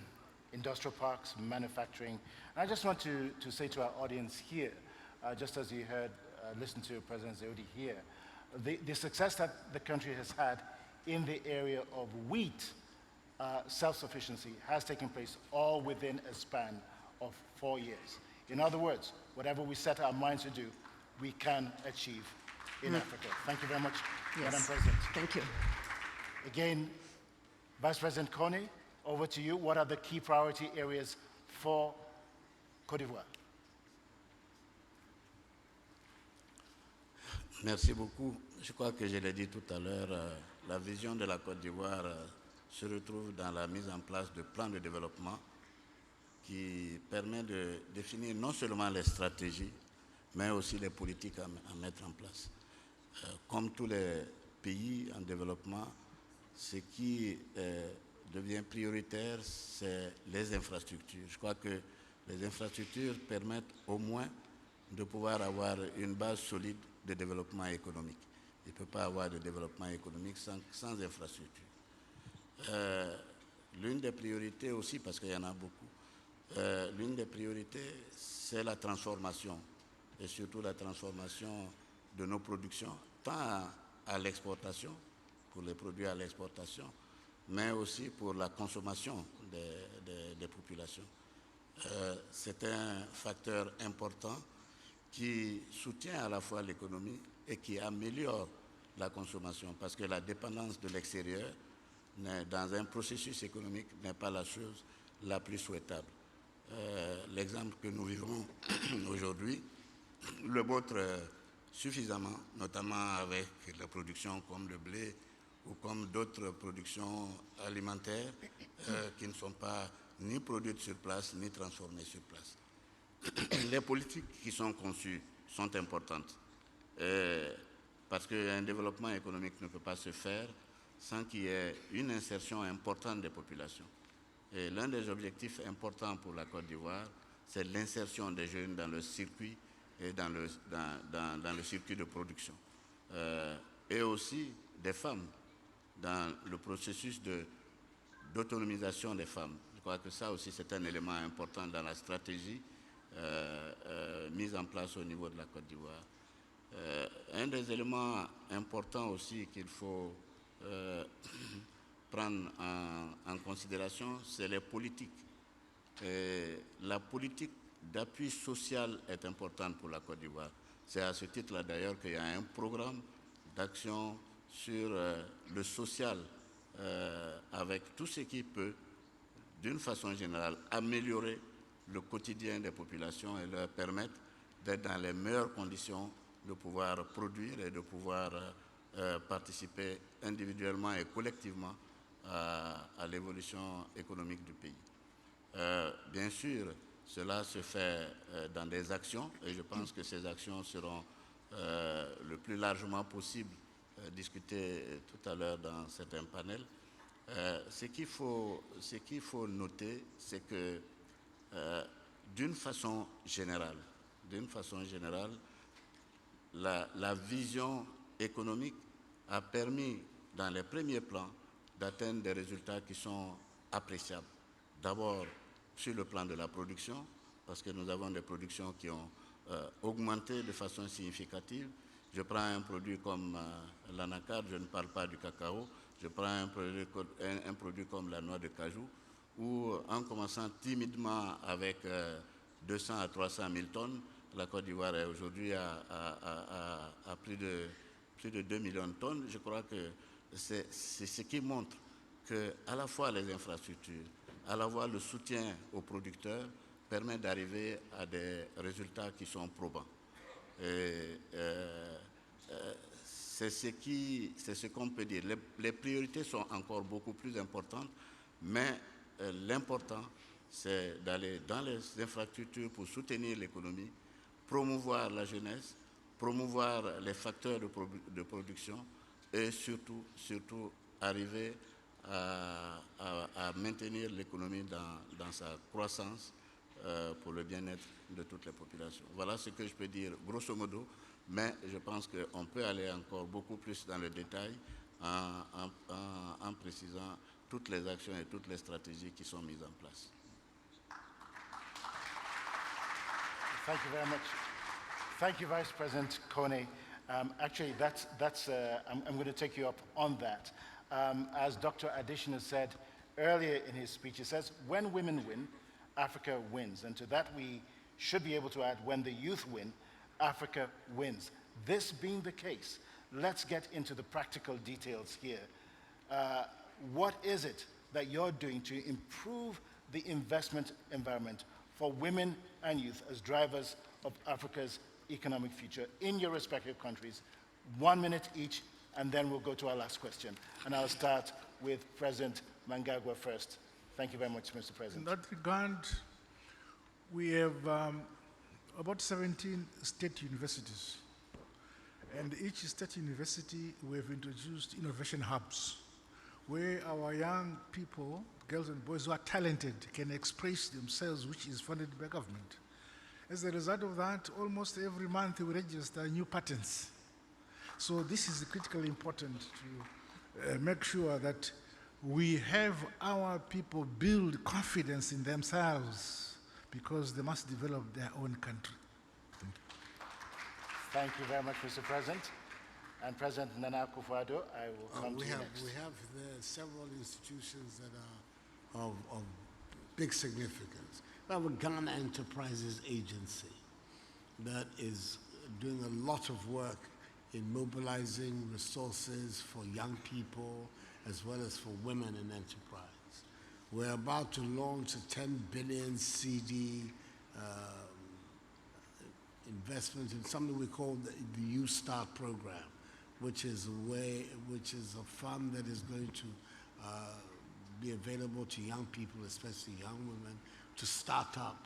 industrial parks, manufacturing. And I just want to say to our audience here, just as you heard, listen to President Zewde here, the success that the country has had in the area of wheat self-sufficiency has taken place all within a span of 4 years. In other words, whatever we set our minds to do, we can achieve in Africa. Thank you very much, Madam President. Thank you. Again, Vice President Kone, over to you. What are the key priority areas for Côte d'Ivoire? Merci beaucoup. Je crois que je l'ai dit tout à l'heure, la vision de la Côte d'Ivoire se retrouve dans la mise en place de plans de développement qui permet de définir non seulement les stratégies, mais aussi les politiques à mettre en place. Comme tous les pays en développement, ce qui devient prioritaire, c'est les infrastructures. Je crois que les infrastructures permettent au moins de pouvoir avoir une base solide de développement économique. Il ne peut pas avoir de développement économique sans infrastructure. L'une des priorités aussi, parce qu'il y en a beaucoup, l'une des priorités, c'est la transformation, et surtout la transformation de nos productions, tant à l'exportation, pour les produits à l'exportation, mais aussi pour la consommation des populations. C'est un facteur important qui soutient à la fois l'économie et qui améliore la consommation, parce que la dépendance de l'extérieur dans un processus économique n'est pas la chose la plus souhaitable. L'exemple que nous vivons aujourd'hui le montre suffisamment, notamment avec la production comme le blé ou comme d'autres productions alimentaires qui ne sont pas ni produites sur place ni transformées sur place. Les politiques qui sont conçues sont importantes parce qu'un développement économique ne peut pas se faire sans qu'il y ait une insertion importante des populations. Et l'un des objectifs importants pour la Côte d'Ivoire, c'est l'insertion des jeunes dans le circuit et dans le circuit de production. Et aussi des femmes dans le processus d'autonomisation des femmes. Je crois que ça aussi, c'est un élément important dans la stratégie mise en place au niveau de la Côte d'Ivoire. Un des éléments importants aussi qu'il faut prendre en considération, c'est les politiques. La politique d'appui social est importante pour la Côte d'Ivoire. C'est à ce titre-là d'ailleurs qu'il y a un programme d'action sur le social avec tout ce qui peut, d'une façon générale, améliorer le quotidien des populations et leur permettre d'être dans les meilleures conditions de pouvoir produire et de pouvoir participer individuellement et collectivement à l'évolution économique du pays. Bien sûr, cela se fait dans des actions et je pense que ces actions seront le plus largement possible discutées tout à l'heure dans certains panels. Ce qu'il faut noter, c'est que d'une façon générale, la vision économique a permis, dans les premiers plans, d'atteindre des résultats qui sont appréciables. D'abord, sur le plan de la production, parce que nous avons des productions qui ont augmenté de façon significative. Je prends un produit comme l'anacarde, je ne parle pas du cacao, je prends un produit comme la noix de cajou, où en commençant timidement avec 200 à 300 000 tonnes, la Côte d'Ivoire est aujourd'hui à plus de 2 millions de tonnes. Je crois que c'est ce qui montre qu'à la fois les infrastructures, à la fois le soutien aux producteurs permet d'arriver à des résultats qui sont probants. C'est ce qu'on peut dire. Les priorités sont encore beaucoup plus importantes, mais l'important, c'est d'aller dans les infrastructures pour soutenir l'économie, promouvoir la jeunesse, promouvoir les facteurs de production et surtout arriver à maintenir l'économie dans sa croissance pour le bien-être de toutes les populations. Voilà ce que je peux dire grosso modo, mais je pense qu'on peut aller encore beaucoup plus dans le détail en précisant toutes les actions et toutes les stratégies qui sont mises en place. Thank you very much. Thank you, Vice President Kone. Actually, I'm going to take you up on that. As Dr. Additioner said earlier in his speech, he says, when women win, Africa wins. And to that, we should be able to add, when the youth win, Africa wins. This being the case, let's get into the practical details here. What is it that you're doing to improve the investment environment for women and youth as drivers of Africa's economic future in your respective countries? 1 minute each, and then we'll go to our last question. And I'll start with President Mnangagwa first. Thank you very much, Mr. President. In that regard, we have about 17 state universities. And each state university, we have introduced innovation hubs, where our young people, girls and boys who are talented, can express themselves, which is funded by government. As a result of that, almost every month we register new patents. So this is critically important to make sure that we have our people build confidence in themselves because they must develop their own country. Thank you. Thank you very much, Mr. President. And President Nana Akufo-Addo, I will come to you next. We have several institutions that are of big significance. We have a Ghana Enterprises Agency that is doing a lot of work in mobilizing resources for young people as well as for women in enterprise. We're about to launch a 10 billion CD investment in something we call the Youth Start program, which is a fund that is going to be available to young people, especially young women, to start up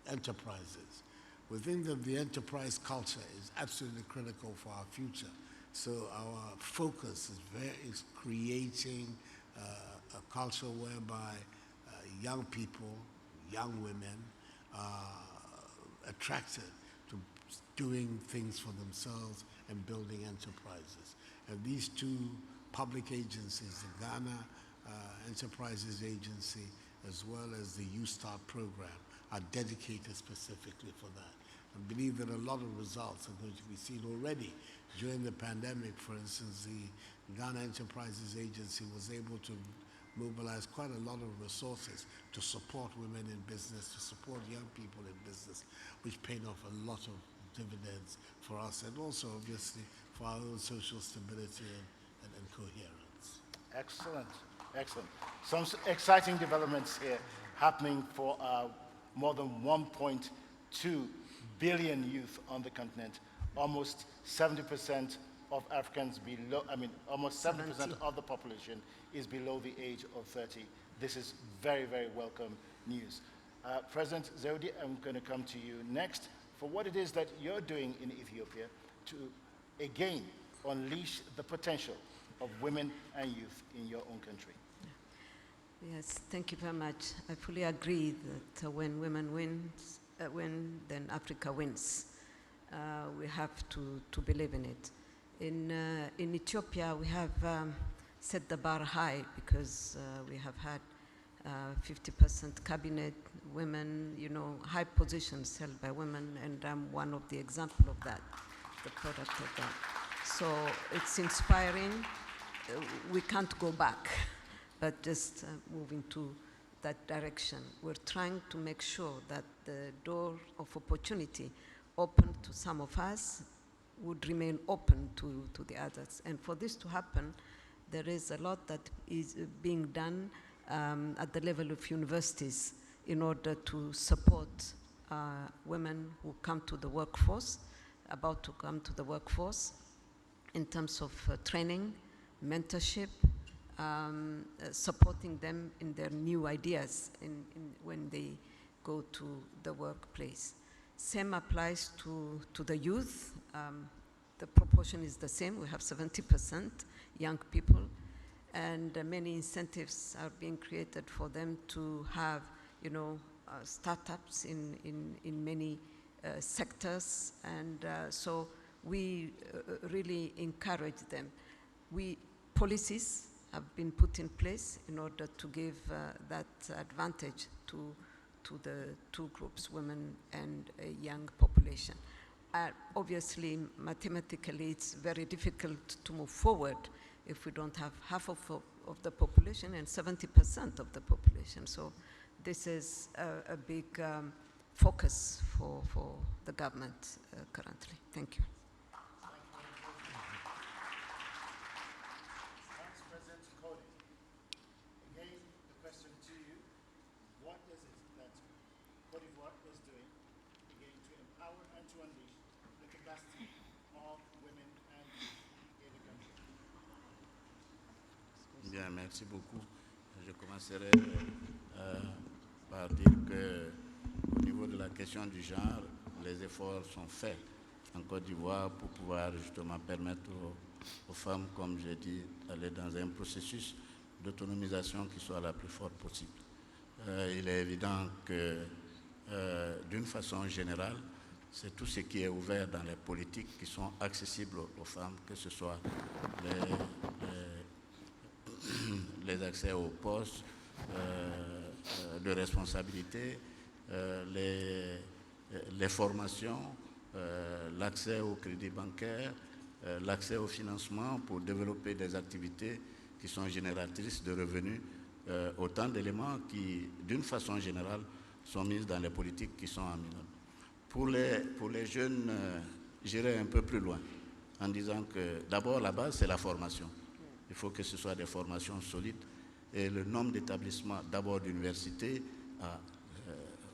enterprises. We think that the enterprise culture is absolutely critical for our future. So our focus is creating a culture whereby young people, young women are attracted to doing things for themselves and building enterprises. And these two public agencies, the Ghana Enterprises Agency as well as the Youth Start program, are dedicated specifically for that. I believe that a lot of results are going to be seen already. During the pandemic, for instance, the Ghana Enterprises Agency was able to mobilize quite a lot of resources to support women in business, to support young people in business, which paid off a lot of dividends for us and also obviously for our own social stability and coherence. Excellent, excellent. Some exciting developments here happening for more than 1.2 billion youth on the continent. Almost 70% of Africans below, almost 70% of the population is below the age of 30. This is very, very welcome news. President Zewde, I'm going to come to you next for what it is that you're doing in Ethiopia to, again, unleash the potential of women and youth in your own country. Yes, thank you very much. I fully agree that when women win, then Africa wins. We have to believe in it. In Ethiopia, we have set the bar high because we have had 50% cabinet women, high positions held by women, and I'm one of the examples of that, the product of that. So it's inspiring. We can't go back, but just moving to that direction. We're trying to make sure that the door of opportunity open to some of us would remain open to the others. And for this to happen, there is a lot that is being done at the level of universities in order to support women who come to the workforce, about to come to the workforce, in terms of training, mentorship, supporting them in their new ideas when they go to the workplace. Same applies to the youth. The proportion is the same. We have 70% young people, and many incentives are being created for them to have, startups in many sectors, and so we really encourage them. Policies have been put in place in order to give that advantage to the two groups, women and a young population. Obviously, mathematically, it's very difficult to move forward if we don't have half of the population and 70% of the population. So this is a big focus for the government currently. Thank you. Thanks, President Kone. Again, the question to you, what is it that Cote d'Ivoire is doing, again, to empower and to unleash the capacity of women and youth in the country? Bien, merci beaucoup. Je commencerai par dire qu'au niveau de la question du genre, les efforts sont faits en Côte d'Ivoire pour pouvoir justement permettre aux femmes, comme j'ai dit, d'aller dans un processus d'autonomisation qui soit la plus forte possible. Il est évident que, d'une façon générale, c'est tout ce qui est ouvert dans les politiques qui sont accessibles aux femmes, que ce soit les accès aux postes de responsabilité, les formations, l'accès au crédit bancaire, l'accès au financement pour développer des activités qui sont génératrices de revenus, autant d'éléments qui, d'une façon générale, sont mis dans les politiques qui sont amenables. Pour les jeunes, j'irai un peu plus loin en disant que d'abord la base, c'est la formation. Il faut que ce soit des formations solides et le nombre d'établissements, d'abord d'universités, a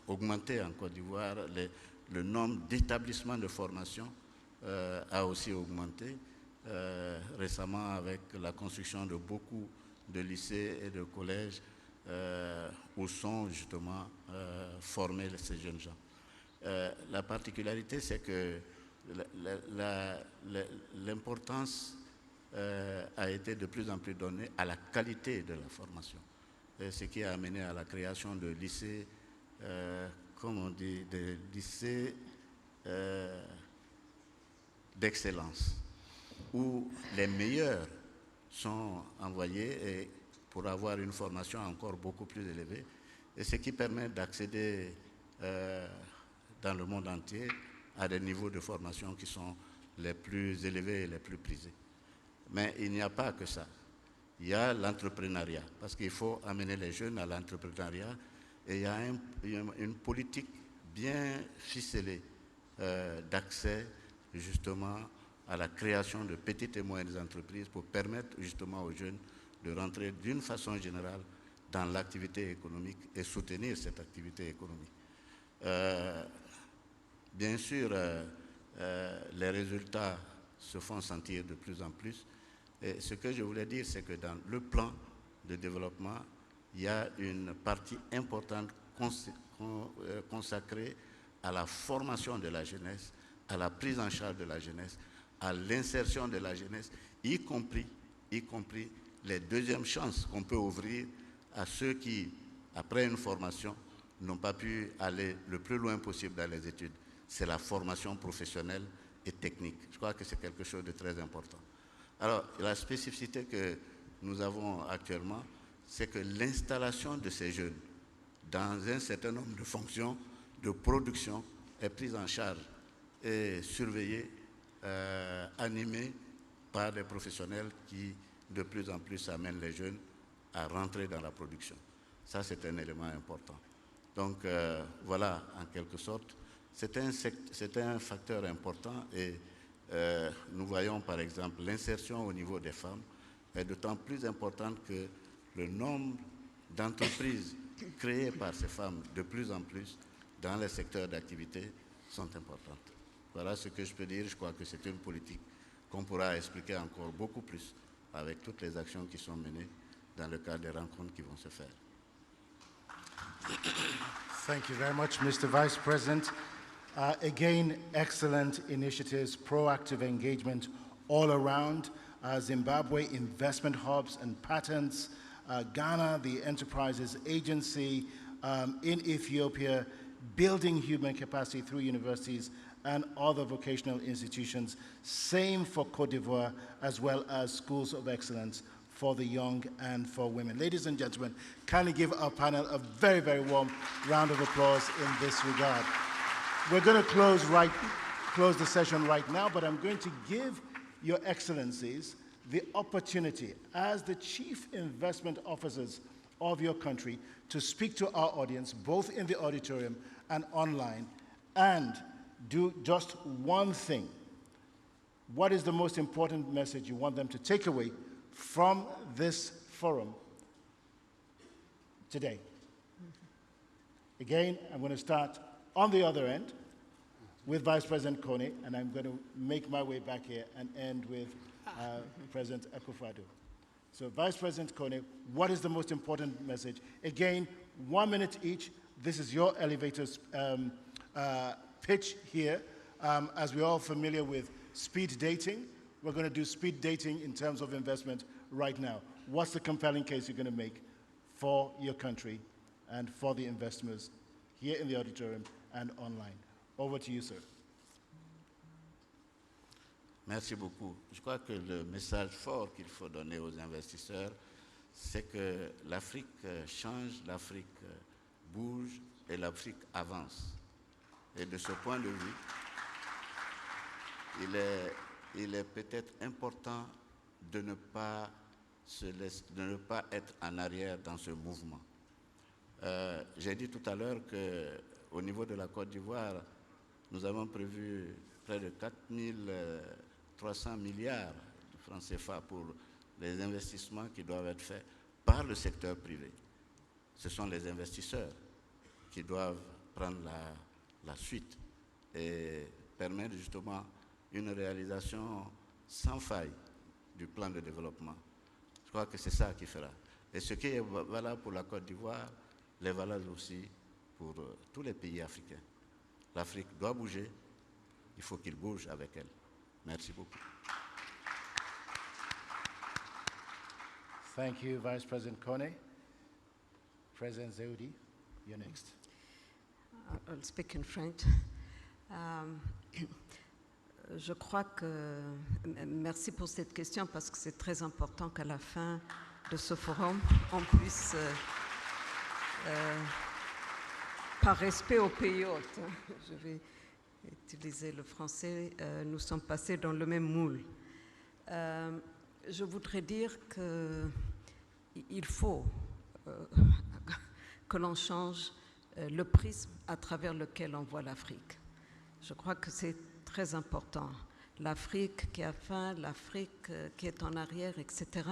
augmenté en Côte d'Ivoire. Le nombre d'établissements de formation a aussi augmenté récemment avec la construction de beaucoup de lycées et de collèges où sont justement formés ces jeunes gens. La particularité, c'est que l'importance a été de plus en plus donnée à la qualité de la formation, ce qui a amené à la création de lycées, comme on dit, de lycées d'excellence, où les meilleurs sont envoyés et pour avoir une formation encore beaucoup plus élevée, et ce qui permet d'accéder dans le monde entier à des niveaux de formation qui sont les plus élevés et les plus prisés. Mais il n'y a pas que ça. Il y a l'entrepreneuriat, parce qu'il faut amener les jeunes à l'entrepreneuriat, et il y a une politique bien ficelée d'accès justement à la création de petites et moyennes entreprises pour permettre justement aux jeunes de rentrer d'une façon générale dans l'activité économique et soutenir cette activité économique. Bien sûr, les résultats se font sentir de plus en plus. Et ce que je voulais dire, c'est que dans le plan de développement, il y a une partie importante consacrée à la formation de la jeunesse, à la prise en charge de la jeunesse, à l'insertion de la jeunesse, y compris les deuxièmes chances qu'on peut ouvrir à ceux qui, après une formation, n'ont pas pu aller le plus loin possible dans les études. C'est la formation professionnelle et technique. Je crois que c'est quelque chose de très important. Alors, la spécificité que nous avons actuellement, c'est que l'installation de ces jeunes dans un certain nombre de fonctions de production est prise en charge et surveillée, animée par des professionnels qui, de plus en plus, amènent les jeunes à rentrer dans la production. Ça, c'est un élément important. Donc, voilà, en quelque sorte, c'est un facteur important et nous voyons, par exemple, l'insertion au niveau des femmes est d'autant plus importante que le nombre d'entreprises créées par ces femmes, de plus en plus, dans les secteurs d'activité, sont importantes. Voilà ce que je peux dire. Je crois que c'est une politique qu'on pourra expliquer encore beaucoup plus avec toutes les actions qui sont menées dans le cadre des rencontres qui vont se faire. Thank you very much, Mr. Vice President. Again, excellent initiatives, proactive engagement all around. Zimbabwe investment hubs and patents. Ghana, the Enterprises Agency. In Ethiopia, building human capacity through universities and other vocational institutions. Same for Cote d'Ivoire, as well as schools of excellence for the young and for women. Ladies and gentlemen, kindly give our panel a very, very warm round of applause in this regard. We're going to close the session right now, but I'm going to give Your Excellencies the opportunity as the chief investment officers of your country to speak to our audience, both in the auditorium and online, and do just one thing. What is the most important message you want them to take away from this forum today? Again, I'm going to start on the other end with Vice President Kone, and I'm going to make my way back here and end with President Akufo-Addo. So Vice President Kone, what is the most important message? Again, 1 minute each. This is your elevator's pitch here. As we're all familiar with speed dating, we're going to do speed dating in terms of investment right now. What's the compelling case you're going to make for your country and for the investors here in the auditorium and online? Over to you, sir. Merci beaucoup. Je crois que le message fort qu'il faut donner aux investisseurs, c'est que l'Afrique change, l'Afrique bouge et l'Afrique avance. Et de ce point de vue, il est peut-être important de ne pas être en arrière dans ce mouvement. J'ai dit tout à l'heure qu'au niveau de la Côte d'Ivoire, nous avons prévu près de 4300 milliards de francs CFA pour les investissements qui doivent être faits par le secteur privé. Ce sont les investisseurs qui doivent prendre la suite et permettre justement une réalisation sans faille du plan de développement. Je crois que c'est ça qui fera. Et ce qui est valable pour la Côte d'Ivoire, l'est valable aussi pour tous les pays africains. L'Afrique doit bouger, il faut qu'il bouge avec elle. Merci beaucoup. Thank you, Vice President Kone. President Zewde, you're next. I'll speak in French. Je crois que, merci pour cette question parce que c'est très important qu'à la fin de ce forum, on puisse, par respect aux pays hôtes, je vais utiliser le français, nous sommes passés dans le même moule. Je voudrais dire qu'il faut que l'on change le prisme à travers lequel on voit l'Afrique. Je crois que c'est très important. l'Afrique qui a faim, l'Afrique qui est en arrière, etc.,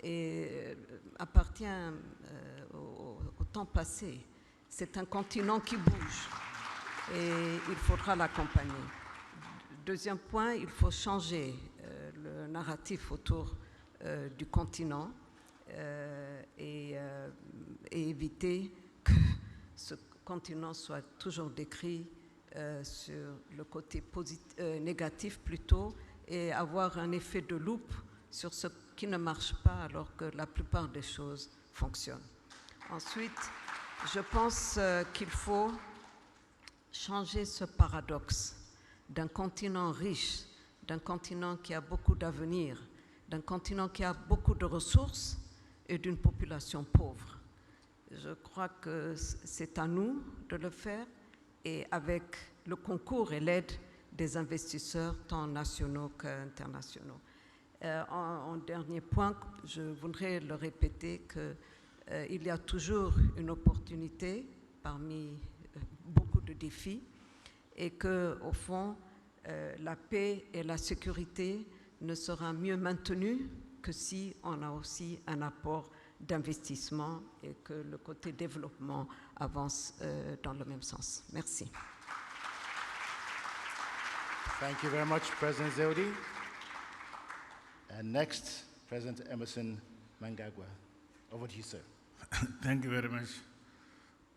et appartient au temps passé. C'est un continent qui bouge et il faudra l'accompagner. Deuxième point, il faut changer le narratif autour du continent et éviter que ce continent soit toujours décrit sur le côté négatif plutôt, et avoir un effet de loupe sur ce qui ne marche pas alors que la plupart des choses fonctionnent. Ensuite, je pense qu'il faut changer ce paradoxe d'un continent riche, d'un continent qui a beaucoup d'avenir, d'un continent qui a beaucoup de ressources et d'une population pauvre. Je crois que c'est à nous de le faire, et avec le concours et l'aide des investisseurs tant nationaux qu'internationaux. En dernier point, je voudrais le répéter qu'il y a toujours une opportunité parmi beaucoup de défis, et qu'au fond, la paix et la sécurité ne sera mieux maintenue que si on a aussi un apport d'investissement et que le côté développement avance dans le même sens. Merci. Thank you very much, President Zewde. And next, President Emerson Mnangagwa. Over to you, sir. Thank you very much.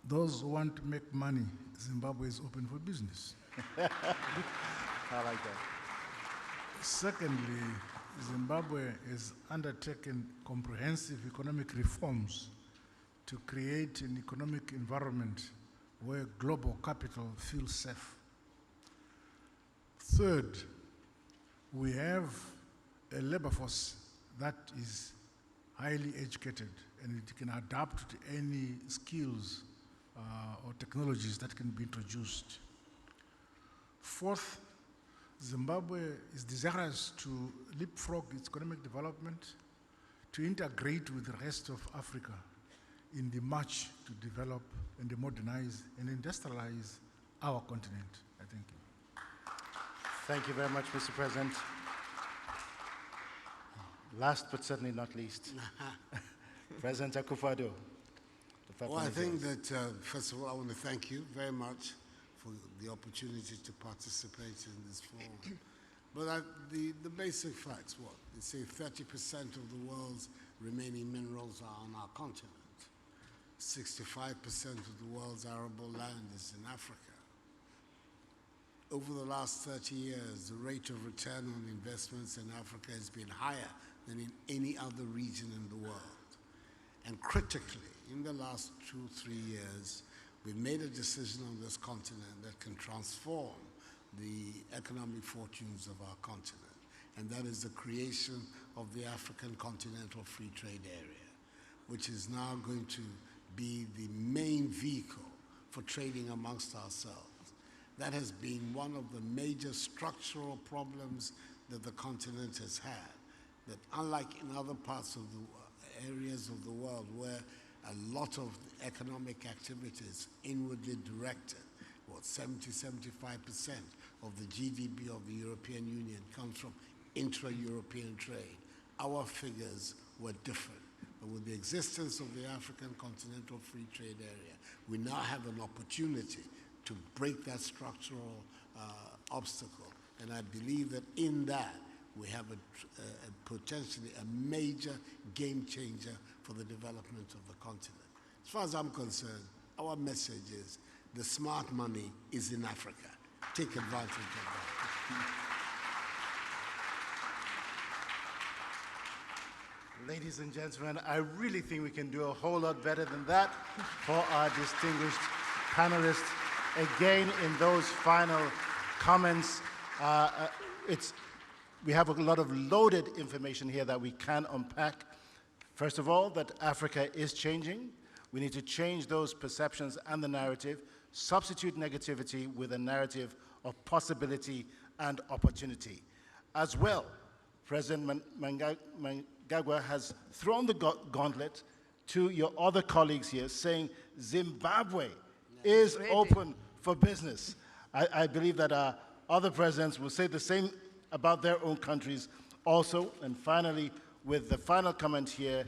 Those who want to make money, Zimbabwe is open for business. I like that. Secondly, Zimbabwe has undertaken comprehensive economic reforms to create an economic environment where global capital feels safe. Third, we have a labor force that is highly educated and it can adapt to any skills or technologies that can be introduced. Fourth, Zimbabwe is desirous to leapfrog its economic development, to integrate with the rest of Africa in the march to develop and modernize and industrialize our continent. I thank you. Thank you very much, Mr. President. Last but certainly not least, President Akufo-Addo. Well, I think that, first of all, I want to thank you very much for the opportunity to participate in this forum. But the basic facts, what? They say 30% of the world's remaining minerals are on our continent. 65% of the world's arable land is in Africa. Over the last 30 years, the rate of return on investments in Africa has been higher than in any other region in the world. And critically, in the last 2-3 years, we've made a decision on this continent that can transform the economic fortunes of our continent, and that is the creation of the African Continental Free Trade Area, which is now going to be the main vehicle for trading amongst ourselves. That has been one of the major structural problems that the continent has had, that unlike in other parts of the areas of the world where a lot of economic activities inwardly directed, what, 70-75% of the GDP of the European Union comes from intra-European trade. Our figures were different. But with the existence of the African Continental Free Trade Area, we now have an opportunity to break that structural obstacle. And I believe that in that, we have potentially a major game changer for the development of the continent. As far as I'm concerned, our message is the smart money is in Africa. Take advantage of that. Ladies and gentlemen, I really think we can do a whole lot better than that for our distinguished panelists. Again, in those final comments, we have a lot of loaded information here that we can unpack. First of all, that Africa is changing. We need to change those perceptions and the narrative, substitute negativity with a narrative of possibility and opportunity. As well, President Mnangagwa has thrown the gauntlet to your other colleagues here, saying Zimbabwe is open for business. I believe that our other presidents will say the same about their own countries also. And finally, with the final comment here,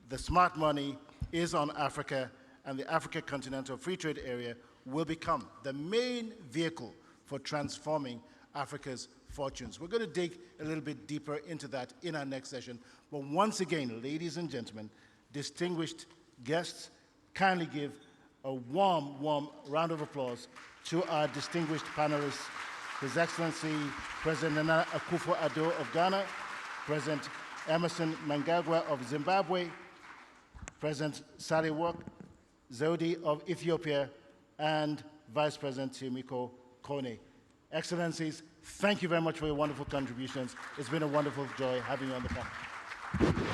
the smart money is on Africa, and the Africa Continental Free Trade Area will become the main vehicle for transforming Africa's fortunes. We're going to dig a little bit deeper into that in our next session. But once again, ladies and gentlemen, distinguished guests, kindly give a warm, warm round of applause to our distinguished panelists, His Excellency President Nana Akufo-Addo of Ghana, President Emerson Mnangagwa of Zimbabwe, President Sahle-Work Zewde of Ethiopia, and Vice President Timoko Kone. Excellencies, thank you very much for your wonderful contributions. It's been a wonderful joy having you on the panel.